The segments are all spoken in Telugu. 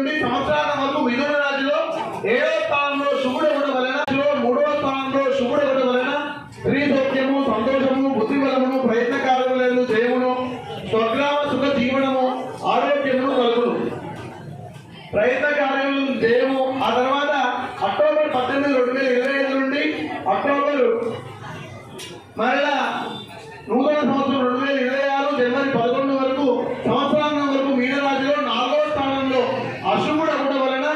నుండి సంవత్సరాల వరకు మిథున రాశిలో 7వ స్థానంలో శుభుడు ఉండడం వలన 3వ స్థానంలో శుభుడు ఉండడం వలన స్త్రీ సౌఖ్యము, సంతోషము, బుద్ధిబలమును, ప్రయత్న కార్యములను జయమును, స్వగ్రామ సుఖ జీవనము, ఆరోగ్యమును కలుగును. ప్రయత్న కార్యములను జయము. ఆ తర్వాత అక్టోబర్ 18, 2025 నుండి అక్టోబర్ మరలా నూతన సంవత్సరం 2026 జనవరి 11 వరకు సంవత్సరాల వరకు మీనరాశిలో 4వ స్థానంలో అశుభుడు ఉండడం వలన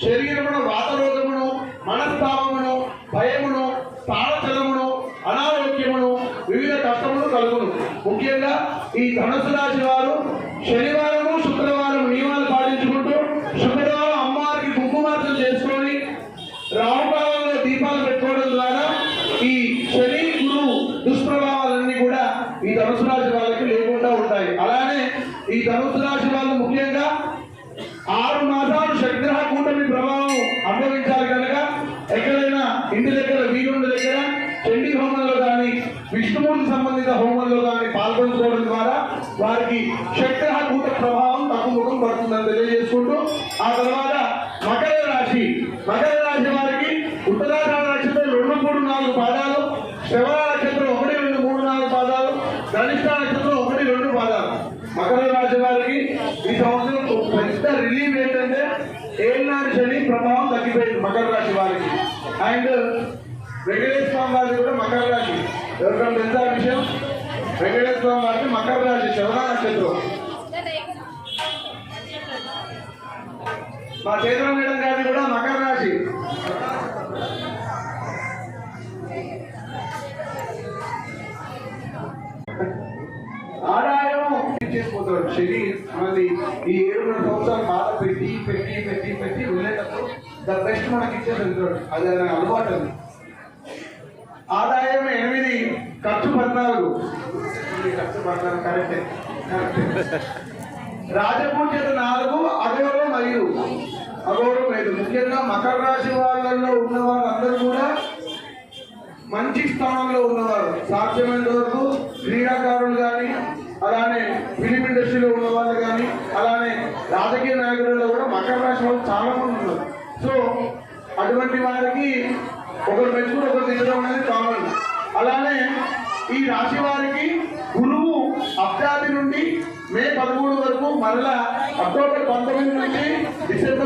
శరీరమును, వాతరోగమును, మనస్తాపమును, భయమును, తాళచలమును, అనారోగ్యమును, వివిధ కష్టములు కలుగును. ముఖ్యంగా ఈ ధనుసు రాశి వారు శనివారము, శుక్రవారం నియమాలు పాటించుకుంటూ శుక్రవారం అమ్మవారికి కుంకుమార్చన చేసుకొని రాహుకాలంలో దీపాలు పెట్టుకోవడం ద్వారా ఈ శని గురువు దుష్ప్రభావాలన్నీ కూడా ఈ ధనుసు రాశి వాళ్ళకి లేకుండా ఉంటాయి. అలానే ఈ ధనుసు రాశి వాళ్ళు ముఖ్యంగా 6 మాసాలు శనిగ్రహ కూటమి ప్రభావం అనుభవించాలి కనుక ఎక్కడైనా ఇంటి దగ్గర, వీరుండి దగ్గర చండీ హోమంలో కానీ విష్ణుమూర్తి సంబంధిత హోమంలో కానీ పాల్గొనుకోవడం ద్వారా వారికి శనిగ్రహ కూట ప్రభావం తగ్గుముఖం పడుతుందని తెలియజేసుకుంటూ ఆ తర్వాత మకర రాశి వారికి ఉత్తరాషాఢ నక్షత్రం 2, 3, 4 పాదాలు, శ్రవణ నక్షత్రం 1, 2, 3, 4 పాదాలు, ధనిష్ట నక్షత్రం 1, 2 పాదాలు. మకర రాశి వారికి ఈ సంవత్సరం పెద్ద రిలీఫ్ ఏంటంటే ఏళ్ళనాడు శని ప్రభావం తగ్గిపోయింది మకర రాశి వారికి. అండ్ వెంకటేశ్వర స్వామి వారికి కూడా మకర రాశి. ఎవరికైనా తెలుసా విషయం? వెంకటేశ్వర స్వామి వారికి మకర రాశి, శ్రవణ నక్షత్రం. మా చేతుల మేడం గారిది కూడా మకర రాశి. ఆదాయం చేసుకుంటాడు శని మనది. ఈ 7 సంవత్సరాలు బాధ పెట్టి పెట్టి పెట్టి పెట్టి వెళ్ళేటప్పుడు ద బెస్ట్ మనకి ఇచ్చేసి వెళ్తాడు. అది అలవాటు. ఆదాయం 8, ఖర్చు 14. ఖర్చు 14 కరెక్టే. రాజపూజ్యత 4, అగౌరవం 5. అగౌరవం 5. ముఖ్యంగా మకర రాశి వాళ్ళలో ఉన్న వాళ్ళందరూ కూడా మంచి స్థానంలో ఉన్నవారు. సాధ్యమైనంత వరకు క్రీడాకారులు కానీ, అలానే ఫిలిం ఇండస్ట్రీలో ఉన్న వాళ్ళు కానీ, అలానే రాజకీయ నాయకులలో కూడా మకర రాశి వాళ్ళు చాలా మంది ఉన్నారు. సో అటువంటి వారికి ఒకరు మెచ్చుకుని ఒకరు తినడం అనేది కామన్. అలానే ఈ రాశి వారికి గురువు అబ్జాది నుండి మే 13 వరకు, మరలా అక్టోబర్ 19 నుంచి డిసెంబర్